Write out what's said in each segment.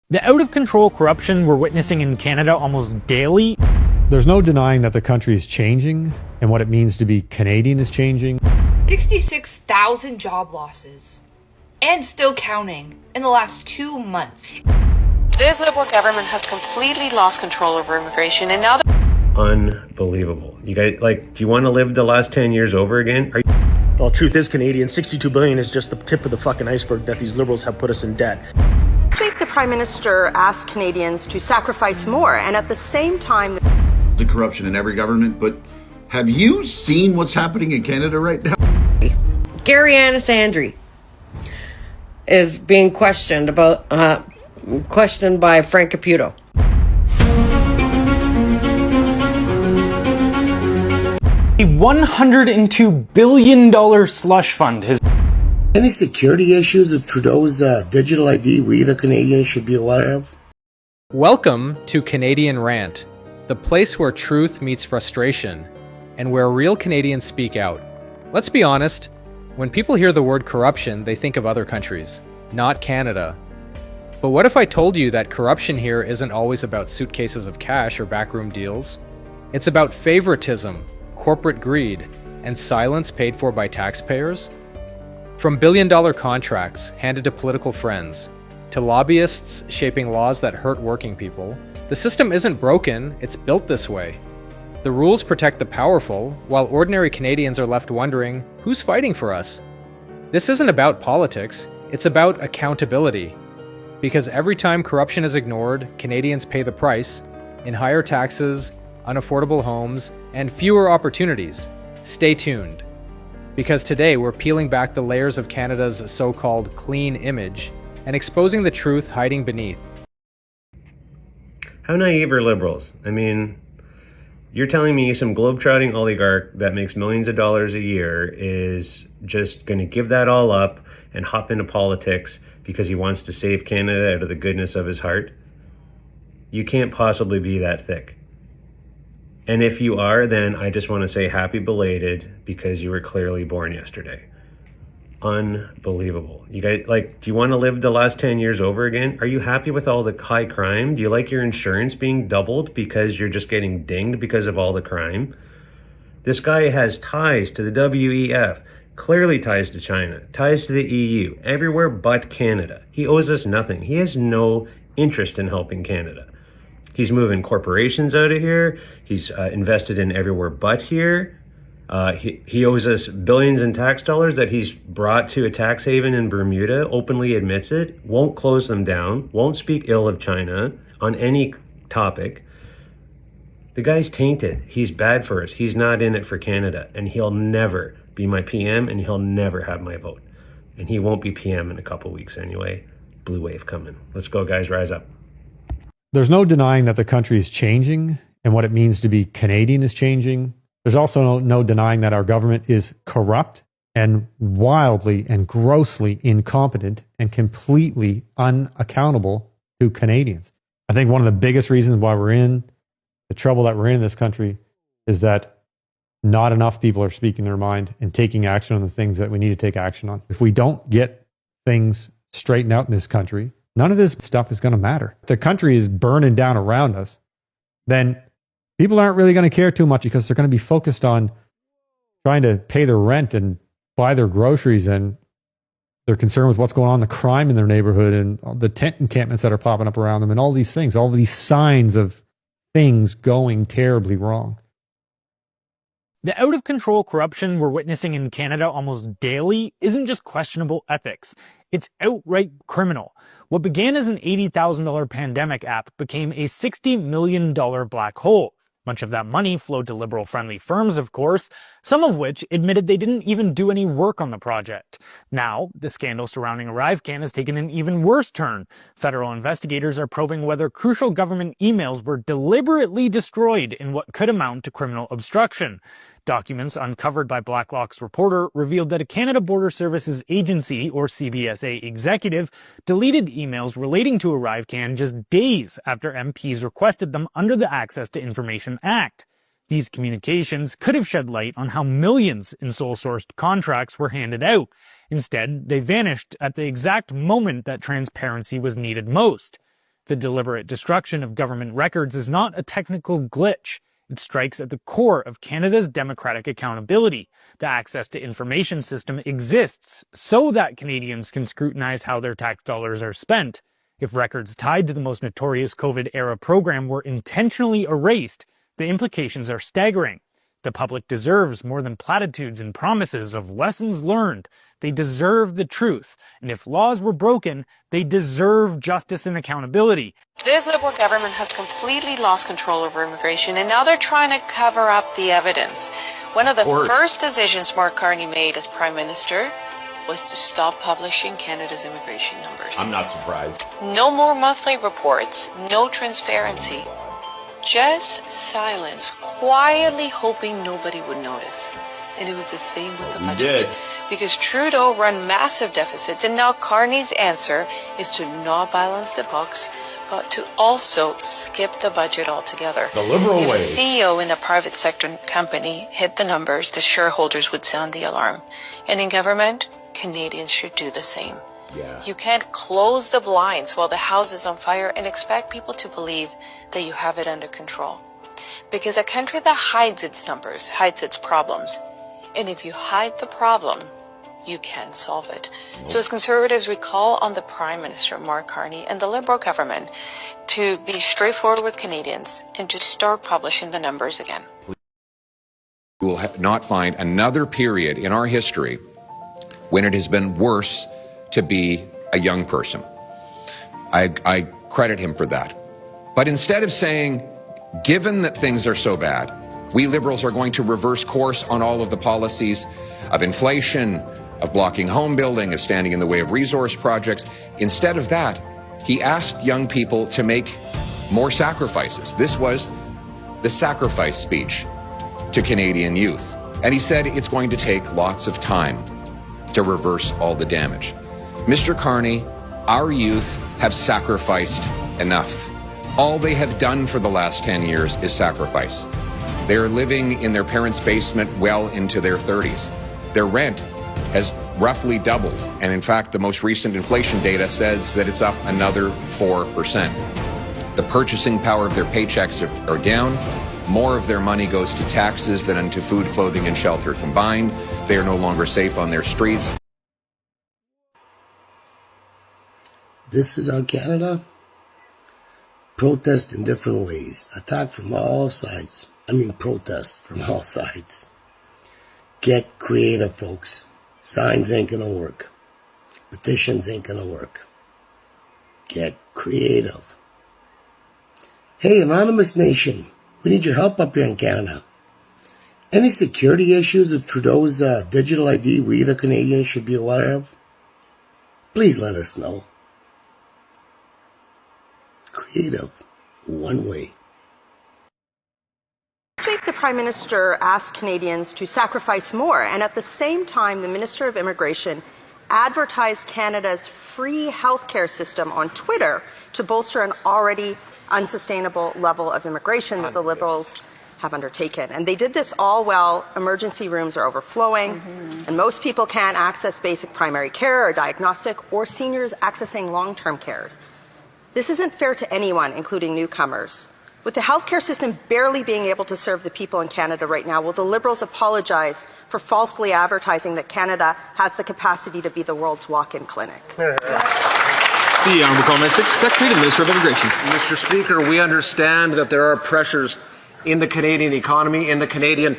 The out-of-control corruption we're witnessing in Canada almost daily. There's no denying that the country is changing, and what it means to be Canadian is changing. 66,000 job losses, and still counting, in the last 2 months. This Liberal government has completely lost control over immigration, and now Unbelievable. You guys, do you want to live the last 10 years over again? Well, truth is, Canadian, 62 billion is just the tip of the fucking iceberg that these Liberals have put us in debt. This week, the Prime Minister asked Canadians to sacrifice more, and at the same time... The corruption in every government, but have you seen what's happening in Canada right now? Gary Anasandri is being questioned by Frank Caputo. A $102 billion slush fund has... Any security issues of Trudeau's digital ID we the Canadians should be aware of? Welcome to Canadian Rant, the place where truth meets frustration and where real Canadians speak out. Let's be honest, when people hear the word corruption, they think of other countries, not Canada. But what if I told you that corruption here isn't always about suitcases of cash or backroom deals? It's about favoritism, corporate greed, and silence paid for by taxpayers? From billion-dollar contracts handed to political friends, to lobbyists shaping laws that hurt working people, the system isn't broken, it's built this way. The rules protect the powerful, while ordinary Canadians are left wondering, who's fighting for us? This isn't about politics, it's about accountability. Because every time corruption is ignored, Canadians pay the price in higher taxes, unaffordable homes, and fewer opportunities. Stay tuned. Because today we're peeling back the layers of Canada's so-called clean image and exposing the truth hiding beneath. How naive are Liberals? I mean, you're telling me some globetrotting oligarch that makes millions of dollars a year is just going to give that all up and hop into politics because he wants to save Canada out of the goodness of his heart? You can't possibly be that thick. And if you are, then I just want to say happy belated because you were clearly born yesterday. Unbelievable. You guys, do you want to live the last 10 years over again? Are you happy with all the high crime? Do you like your insurance being doubled because you're just getting dinged because of all the crime? This guy has ties to the WEF, clearly ties to China, ties to the EU, everywhere but Canada. He owes us nothing. He has no interest in helping Canada. He's moving corporations out of here. He's invested in everywhere but here. He owes us billions in tax dollars that he's brought to a tax haven in Bermuda, openly admits it, won't close them down, won't speak ill of China on any topic. The guy's tainted. He's bad for us. He's not in it for Canada. And he'll never be my PM, and he'll never have my vote. And he won't be PM in a couple weeks anyway. Blue wave coming. Let's go, guys. Rise up. There's no denying that the country is changing, and what it means to be Canadian is changing. There's also no denying that our government is corrupt and wildly and grossly incompetent and completely unaccountable to Canadians. I think one of the biggest reasons why we're in the trouble that we're in this country is that not enough people are speaking their mind and taking action on the things that we need to take action on. If we don't get things straightened out in this country, none of this stuff is going to matter. If the country is burning down around us, then people aren't really going to care too much because they're going to be focused on trying to pay their rent and buy their groceries, and they're concerned with what's going on, the crime in their neighborhood and the tent encampments that are popping up around them and all these things, all these signs of things going terribly wrong. The out-of-control corruption we're witnessing in Canada almost daily isn't just questionable ethics. It's outright criminal. What began as an $80,000 pandemic app became a $60 million black hole. Much of that money flowed to Liberal-friendly firms, of course, some of which admitted they didn't even do any work on the project. Now, the scandal surrounding ArriveCan has taken an even worse turn. Federal investigators are probing whether crucial government emails were deliberately destroyed in what could amount to criminal obstruction. Documents uncovered by Blacklock's reporter revealed that a Canada Border Services Agency, or CBSA, executive deleted emails relating to ArriveCan just days after MPs requested them under the Access to Information Act. These communications could have shed light on how millions in sole-sourced contracts were handed out. Instead, they vanished at the exact moment that transparency was needed most. The deliberate destruction of government records is not a technical glitch. It strikes at the core of Canada's democratic accountability. The access to information system exists so that Canadians can scrutinize how their tax dollars are spent. If records tied to the most notorious COVID-era program were intentionally erased, the implications are staggering. The public deserves more than platitudes and promises of lessons learned. They deserve the truth. And if laws were broken, they deserve justice and accountability. This Liberal government has completely lost control over immigration, and now they're trying to cover up the evidence. One of the first decisions Mark Carney made as Prime Minister was to stop publishing Canada's immigration numbers. I'm not surprised. No more monthly reports, no transparency. Just silence, quietly hoping nobody would notice. And it was the same with the budget. Because Trudeau run massive deficits, and now Carney's answer is to not balance the books, but to also skip the budget altogether. The Liberal way. If a CEO in a private sector company hit the numbers, the shareholders would sound the alarm. And in government, Canadians should do the same. Yeah. You can't close the blinds while the house is on fire and expect people to believe that you have it under control. Because a country that hides its numbers hides its problems. And if you hide the problem, you can't solve it. So as Conservatives, we call on the Prime Minister, Mark Carney, and the Liberal government to be straightforward with Canadians and to start publishing the numbers again. We will not find another period in our history when it has been worse to be a young person. I credit him for that. But instead of saying, given that things are so bad, we Liberals are going to reverse course on all of the policies of inflation, of blocking home building, of standing in the way of resource projects. Instead of that, he asked young people to make more sacrifices. This was the sacrifice speech to Canadian youth. And he said it's going to take lots of time to reverse all the damage. Mr. Carney, our youth have sacrificed enough. All they have done for the last 10 years is sacrifice. They're living in their parents' basement well into their 30s. Their rent has roughly doubled. And in fact, the most recent inflation data says that it's up another 4%. The purchasing power of their paychecks are down. More of their money goes to taxes than into food, clothing, and shelter combined. They are no longer safe on their streets. This is our Canada. Protest in different ways. Attack from all sides. Protest from all sides. Get creative, folks. Signs ain't gonna work. Petitions ain't gonna work. Get creative. Hey, Anonymous Nation. We need your help up here in Canada. Any security issues of Trudeau's digital ID we the Canadians should be aware of? Please let us know. Creative. One way. This week, the Prime Minister asked Canadians to sacrifice more, and at the same time, the Minister of Immigration advertised Canada's free healthcare system on Twitter to bolster an already unsustainable level of immigration that the Liberals have undertaken. And they did this all while emergency rooms are overflowing, and most people can't access basic primary care or diagnostic, or seniors accessing long-term care. This isn't fair to anyone, including newcomers. With the healthcare system barely being able to serve the people in Canada right now, will the Liberals apologize for falsely advertising that Canada has the capacity to be the world's walk-in clinic? The Honourable Comment Secretary to the Minister of Immigration. Mr. Speaker, we understand that there are pressures in the Canadian economy, in the Canadian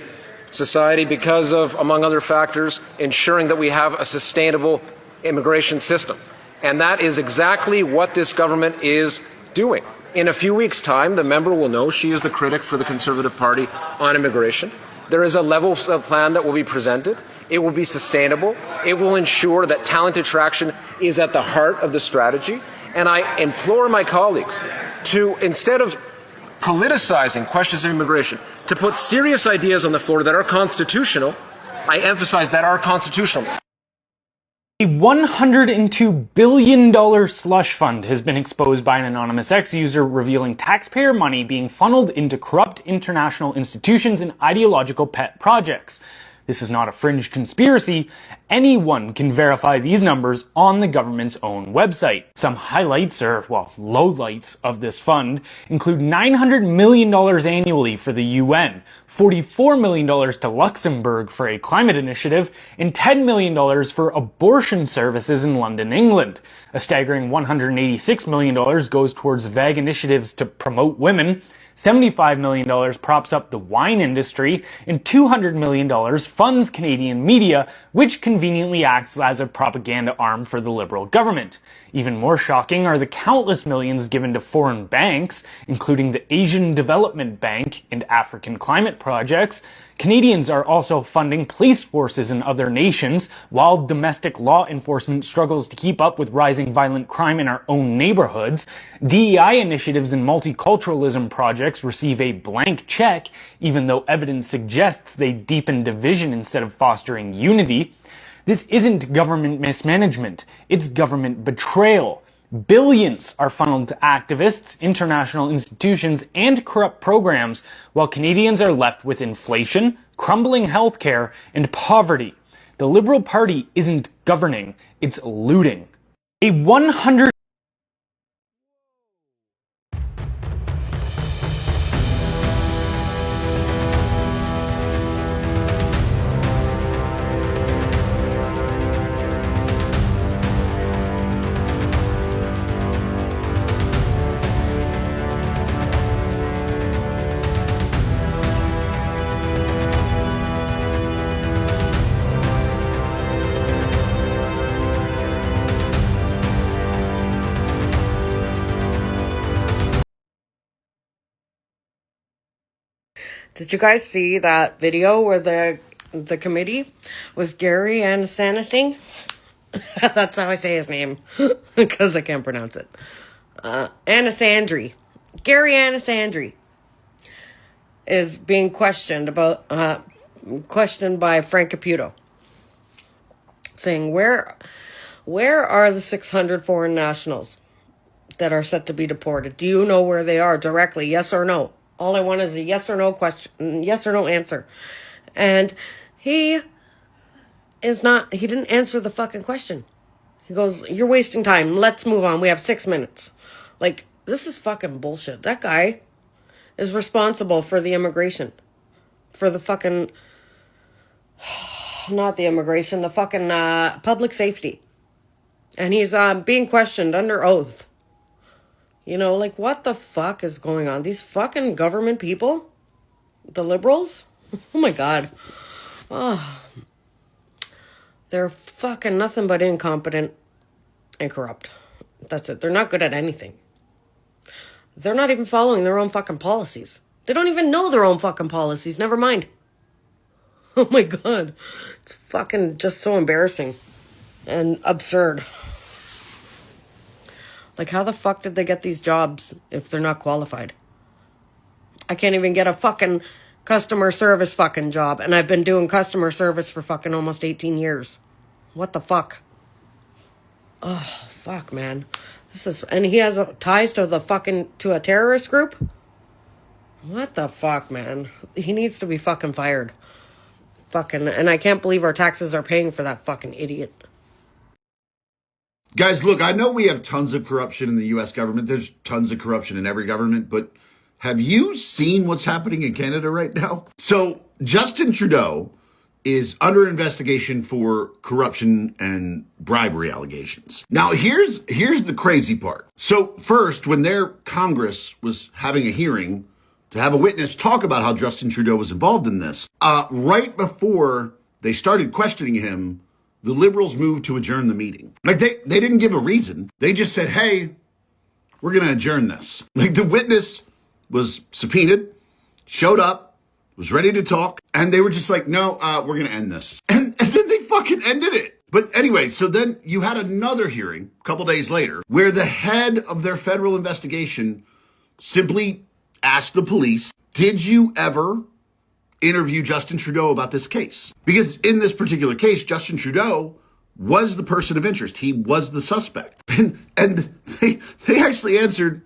society, because of, among other factors, ensuring that we have a sustainable immigration system. And that is exactly what this government is doing. In a few weeks' time, the member will know she is the critic for the Conservative Party on immigration. There is a level plan that will be presented. It will be sustainable. It will ensure that talent attraction is at the heart of the strategy. And I implore my colleagues to, instead of politicizing questions of immigration, to put serious ideas on the floor that are constitutional. I emphasize that are constitutional. A $102 billion slush fund has been exposed by an anonymous X-user, revealing taxpayer money being funneled into corrupt international institutions and ideological pet projects. This is not a fringe conspiracy. Anyone can verify these numbers on the government's own website. Some highlights, or well, lowlights of this fund include $900 million annually for the UN, $44 million to Luxembourg for a climate initiative, and $10 million for abortion services in London, England. A staggering $186 million goes towards vague initiatives to promote women, $75 million props up the wine industry, and $200 million funds Canadian media, which conveniently acts as a propaganda arm for the Liberal government. Even more shocking are the countless millions given to foreign banks, including the Asian Development Bank and African climate projects. Canadians are also funding police forces in other nations, while domestic law enforcement struggles to keep up with rising violent crime in our own neighborhoods. DEI initiatives and multiculturalism projects receive a blank check, even though evidence suggests they deepen division instead of fostering unity. This isn't government mismanagement, it's government betrayal. Billions are funneled to activists, international institutions, and corrupt programs, while Canadians are left with inflation, crumbling healthcare, and poverty. The Liberal Party isn't governing, it's looting. A 100 Did you guys see that video where the committee was Gary Anastasing? That's how I say his name, because I can't pronounce it. Anasandri. Gary Anasandri is being questioned by Frank Caputo, saying, where are the 600 foreign nationals that are set to be deported? Do you know where they are directly? Yes or no? All I want is a yes or no question, yes or no answer. And he didn't answer the fucking question. He goes, you're wasting time. Let's move on. We have 6 minutes. Like, this is fucking bullshit. That guy is responsible for the immigration. For the fucking, not the immigration, the fucking public safety. And he's being questioned under oath. You know, like, what the fuck is going on? These fucking government people? The Liberals? Oh my God. Oh. They're fucking nothing but incompetent and corrupt. That's it. They're not good at anything. They're not even following their own fucking policies. They don't even know their own fucking policies. Never mind. Oh my God. It's fucking just so embarrassing and absurd. Like, how the fuck did they get these jobs if they're not qualified? I can't even get a fucking customer service fucking job. And I've been doing customer service for fucking almost 18 years. What the fuck? Oh, fuck, man. And he has ties to to a terrorist group? What the fuck, man? He needs to be fucking fired. And I can't believe our taxes are paying for that fucking idiot. Guys, look, I know we have tons of corruption in the U.S. government. There's tons of corruption in every government, but have you seen what's happening in Canada right now? So Justin Trudeau is under investigation for corruption and bribery allegations. Now, here's the crazy part. So first, when their Congress was having a hearing to have a witness talk about how Justin Trudeau was involved in this, right before they started questioning him, the Liberals moved to adjourn the meeting. Like, they didn't give a reason. They just said, hey, we're going to adjourn this. Like, the witness was subpoenaed, showed up, was ready to talk, and they were just like, no, we're going to end this. And then they fucking ended it. But anyway, so then you had another hearing a couple days later where the head of their federal investigation simply asked the police, did you ever interview Justin Trudeau about this case? Because in this particular case, Justin Trudeau was the person of interest. He was the suspect. And they actually answered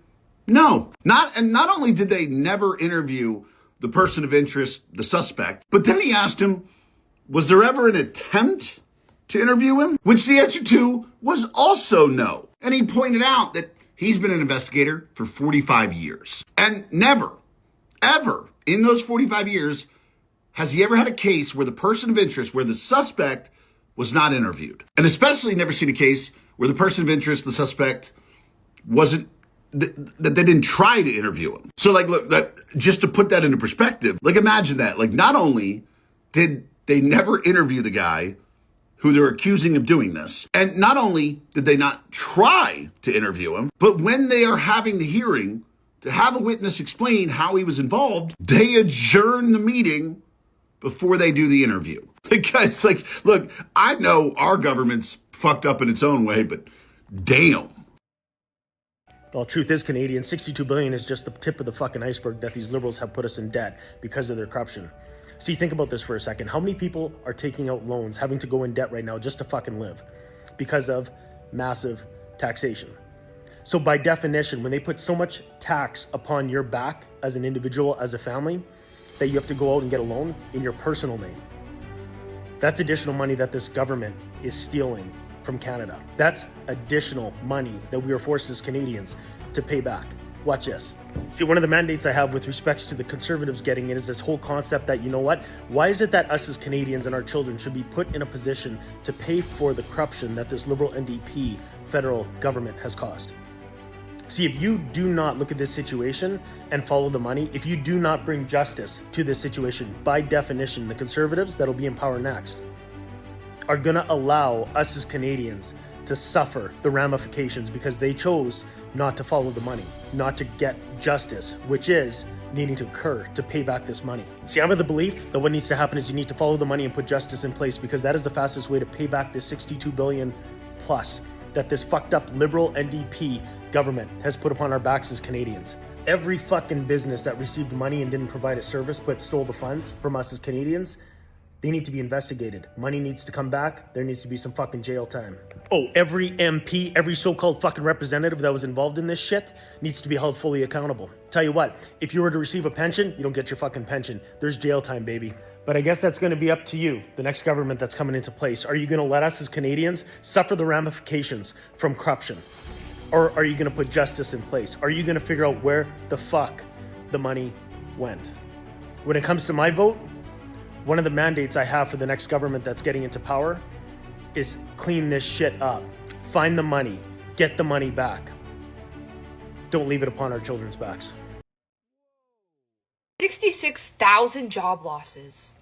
no. Not only did they never interview the person of interest, the suspect, but then he asked him, Was there ever an attempt to interview him? Which the answer to was also no. And he pointed out that he's been an investigator for 45 years. And never, ever in those 45 years has he ever had a case where the person of interest, where the suspect was not interviewed. And especially never seen a case where the person of interest, the suspect, wasn't, that they didn't try to interview him. So like, look, just to put that into perspective, like imagine that. Like not only did they never interview the guy who they're accusing of doing this, and not only did they not try to interview him, but when they are having the hearing to have a witness explain how he was involved, they adjourn the meeting before they do the interview. Because like, look, I know our government's fucked up in its own way, but damn. Well, truth is, Canadian, $62 billion is just the tip of the fucking iceberg that these liberals have put us in debt because of their corruption. See, think about this for a second. How many people are taking out loans, having to go in debt right now just to fucking live because of massive taxation? So by definition, when they put so much tax upon your back as an individual, as a family, that you have to go out and get a loan in your personal name, that's additional money that this government is stealing from Canada. That's additional money that we are forced as Canadians to pay back. Watch this. See, one of the mandates I have with respects to the Conservatives getting it is this whole concept that, you know what, why is it that us as Canadians and our children should be put in a position to pay for the corruption that this Liberal NDP federal government has caused? See, if you do not look at this situation and follow the money, if you do not bring justice to this situation, by definition, the Conservatives that'll be in power next are going to allow us as Canadians to suffer the ramifications because they chose not to follow the money, not to get justice, which is needing to occur to pay back this money. See, I'm of the belief that what needs to happen is you need to follow the money and put justice in place, because that is the fastest way to pay back this $62 billion plus that this fucked up Liberal NDP government has put upon our backs as Canadians. Every fucking business that received money and didn't provide a service but stole the funds from us as Canadians, they need to be investigated. Money needs to come back. There needs to be some fucking jail time. Oh, every MP, every so-called fucking representative that was involved in this shit needs to be held fully accountable. Tell you what, if you were to receive a pension, you don't get your fucking pension. There's jail time, baby. But I guess that's going to be up to you, the next government that's coming into place. Are you going to let us as Canadians suffer the ramifications from corruption? Or are you going to put justice in place? Are you going to figure out where the fuck the money went? When it comes to my vote, one of the mandates I have for the next government that's getting into power is clean this shit up. Find the money. Get the money back. Don't leave it upon our children's backs. 66,000 job losses.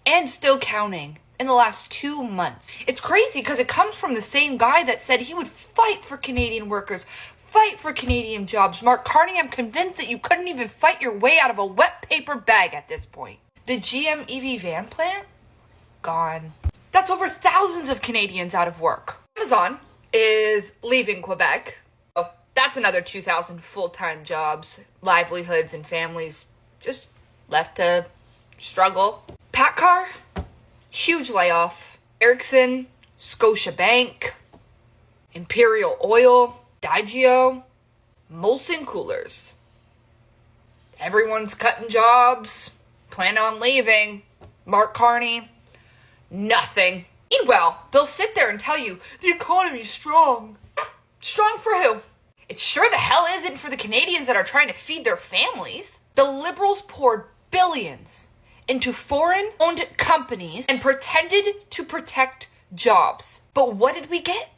And still counting in the last 2 months. It's crazy because it comes from the same guy that said he would fight for Canadian workers, fight for Canadian jobs. Mark Carney, I'm convinced that you couldn't even fight your way out of a wet paper bag at this point. The GM EV van plant? Gone. That's over thousands of Canadians out of work. Amazon is leaving Quebec. Oh, that's another 2,000 full-time jobs, livelihoods, and families just left to struggle. PACCAR, huge layoff. Ericsson, Scotiabank, Imperial Oil, Diageo, Molson Coolers. Everyone's cutting jobs. Plan on leaving. Mark Carney, nothing. Meanwhile, they'll sit there and tell you, the economy's strong. Strong for who? It sure the hell isn't for the Canadians that are trying to feed their families. The Liberals poured billions into foreign-owned companies and pretended to protect jobs. But what did we get?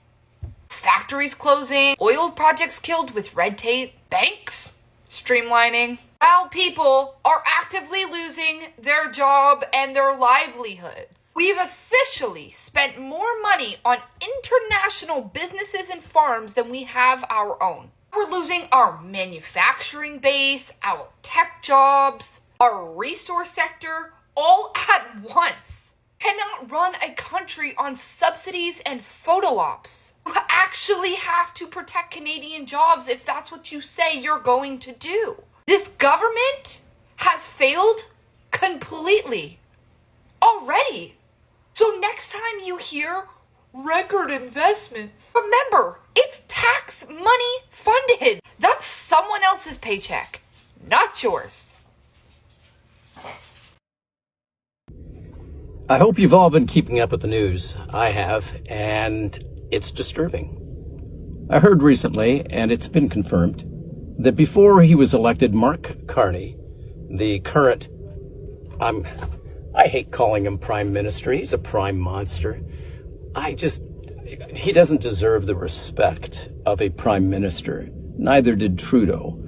Factories closing, oil projects killed with red tape, banks streamlining, while people are actively losing their job and their livelihoods. We've officially spent more money on international businesses and farms than we have our own. We're losing our manufacturing base, our tech jobs, our resource sector, all at once. Cannot run a country on subsidies and photo ops. You actually have to protect Canadian jobs if that's what you say you're going to do. This government has failed completely already. So next time you hear record investments, remember, it's tax money funded. That's someone else's paycheck, not yours. I hope you've all been keeping up with the news. I have, and it's disturbing. I heard recently, and it's been confirmed, that before he was elected, Mark Carney, the current, I hate calling him prime minister. He's a prime monster. He doesn't deserve the respect of a prime minister. Neither did Trudeau.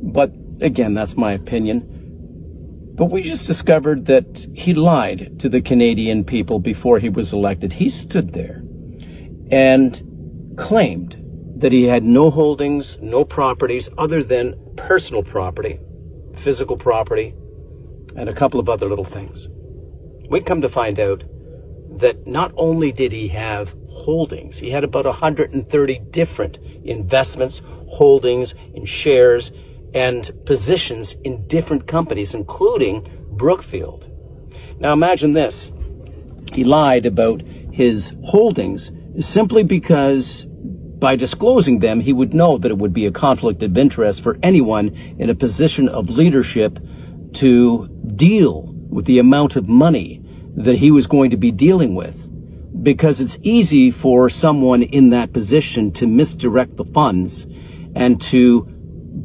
But again, that's my opinion. But we just discovered that he lied to the Canadian people before he was elected. He stood there and claimed that he had no holdings, no properties other than personal property, physical property, and a couple of other little things. We come to find out that not only did he have holdings, he had about 130 different investments, holdings, and shares, and positions in different companies, including Brookfield. Now imagine this. He lied about his holdings simply because by disclosing them, he would know that it would be a conflict of interest for anyone in a position of leadership to deal with the amount of money that he was going to be dealing with. Because it's easy for someone in that position to misdirect the funds and to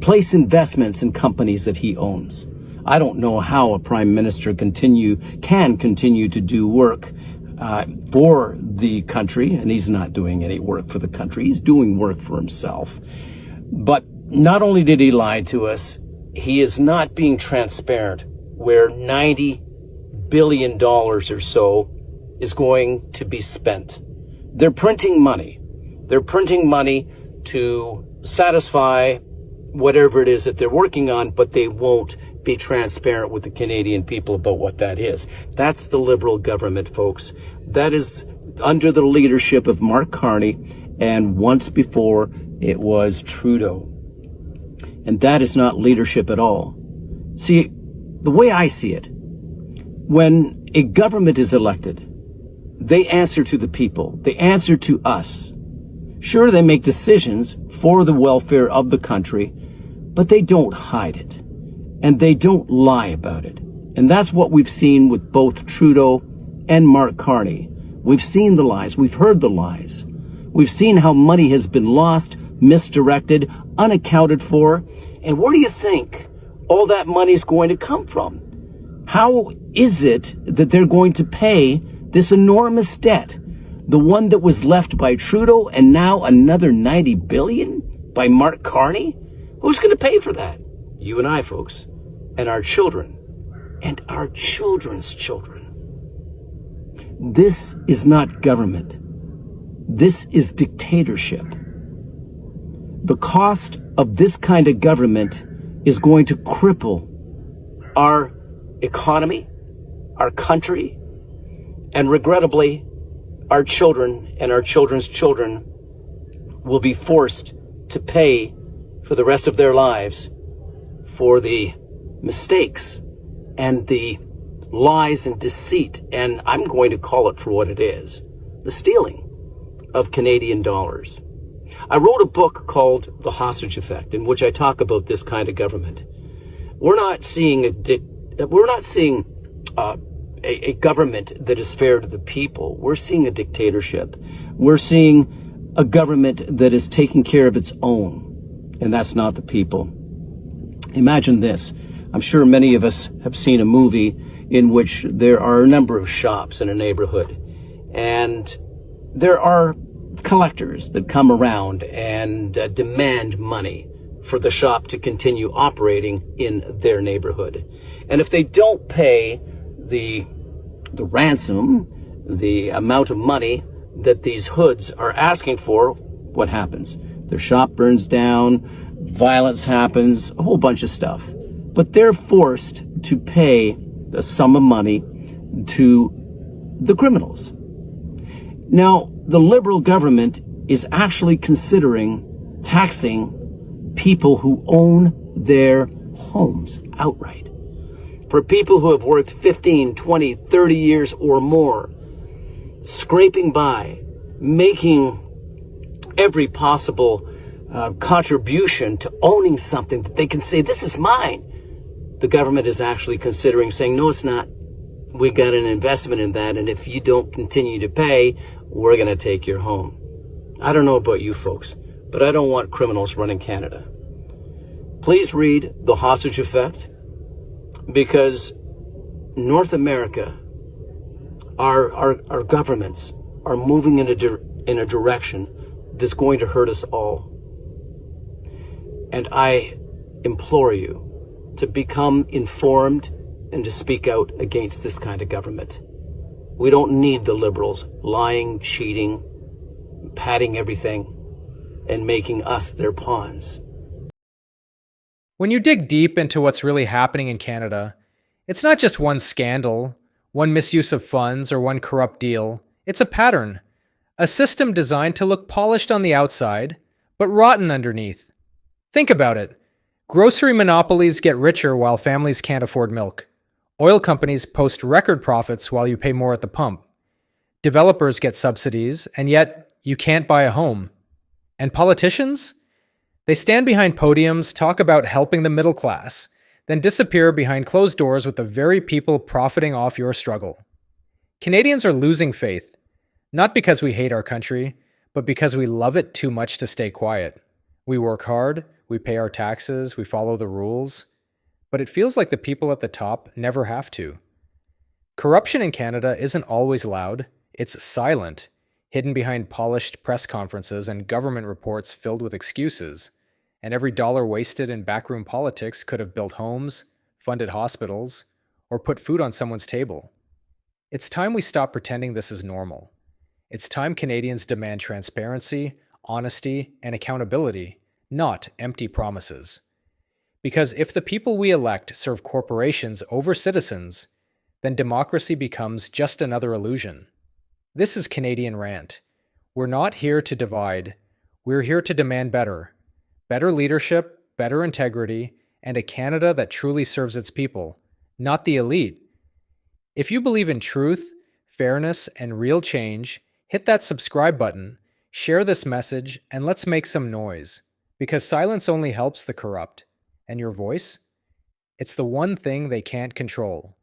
place investments in companies that he owns. I don't know how a prime minister can continue to do work for the country, and he's not doing any work for the country. He's doing work for himself. But not only did he lie to us, he is not being transparent where $90 billion or so is going to be spent. They're printing money. They're printing money to satisfy whatever it is that they're working on, but they won't be transparent with the Canadian people about what that is. That's the Liberal government, folks. That is under the leadership of Mark Carney, and once before it was Trudeau. And that is not leadership at all. See, the way I see it, when a government is elected, they answer to the people. They answer to us. Sure, they make decisions for the welfare of the country, but they don't hide it. And they don't lie about it. And that's what we've seen with both Trudeau and Mark Carney. We've seen the lies. We've heard the lies. We've seen how money has been lost, misdirected, unaccounted for. And where do you think all that money is going to come from? How is it that they're going to pay this enormous debt? The one that was left by Trudeau and now another $90 billion by Mark Carney? Who's going to pay for that? You and I, folks, and our children, and our children's children. This is not government. This is dictatorship. The cost of this kind of government is going to cripple our economy, our country, and regrettably, our children and our children's children will be forced to pay for the rest of their lives for the mistakes and the lies and deceit, and I'm going to call it for what it is, the stealing of Canadian dollars. I wrote a book called The Hostage Effect, in which I talk about this kind of government. We're not seeing a government that is fair to the people. We're seeing a dictatorship. We're seeing a government that is taking care of its own, and that's not the people. Imagine this. I'm sure many of us have seen a movie in which there are a number of shops in a neighborhood, and there are collectors that come around and demand money for the shop to continue operating in their neighborhood. And if they don't pay the ransom, the amount of money that these hoods are asking for, what happens? Their shop burns down, violence happens, a whole bunch of stuff. But they're forced to pay a sum of money to the criminals. Now, the Liberal government is actually considering taxing people who own their homes outright. For people who have worked 15, 20, 30 years or more, scraping by, making every possible contribution to owning something that they can say, this is mine. The government is actually considering saying, no, it's not. we got an investment in that, and if you don't continue to pay, we're going to take your home. I don't know about you folks, but I don't want criminals running Canada. Please read The Hostage Effect, because North America, our governments are moving in a direction that's going to hurt us all. And I implore you to become informed and to speak out against this kind of government. We don't need the Liberals lying, cheating, padding everything, and making us their pawns. When you dig deep into what's really happening in Canada, it's not just one scandal, one misuse of funds, or one corrupt deal. It's a pattern. A system designed to look polished on the outside, but rotten underneath. Think about it. Grocery monopolies get richer while families can't afford milk. Oil companies post record profits while you pay more at the pump. Developers get subsidies, and yet you can't buy a home. And politicians? They stand behind podiums, talk about helping the middle class, then disappear behind closed doors with the very people profiting off your struggle. Canadians are losing faith, not because we hate our country, but because we love it too much to stay quiet. We work hard, we pay our taxes, we follow the rules, but it feels like the people at the top never have to. Corruption in Canada isn't always loud, it's silent, hidden behind polished press conferences and government reports filled with excuses. And every dollar wasted in backroom politics could have built homes, funded hospitals, or put food on someone's table. It's time we stop pretending this is normal. It's time Canadians demand transparency, honesty, and accountability, not empty promises. Because if the people we elect serve corporations over citizens, then democracy becomes just another illusion. This is Canadian Rant. We're not here to divide. We're here to demand better. Better leadership, better integrity, and a Canada that truly serves its people, not the elite. If you believe in truth, fairness, and real change, hit that subscribe button, share this message, and let's make some noise. Because silence only helps the corrupt. And your voice? It's the one thing they can't control.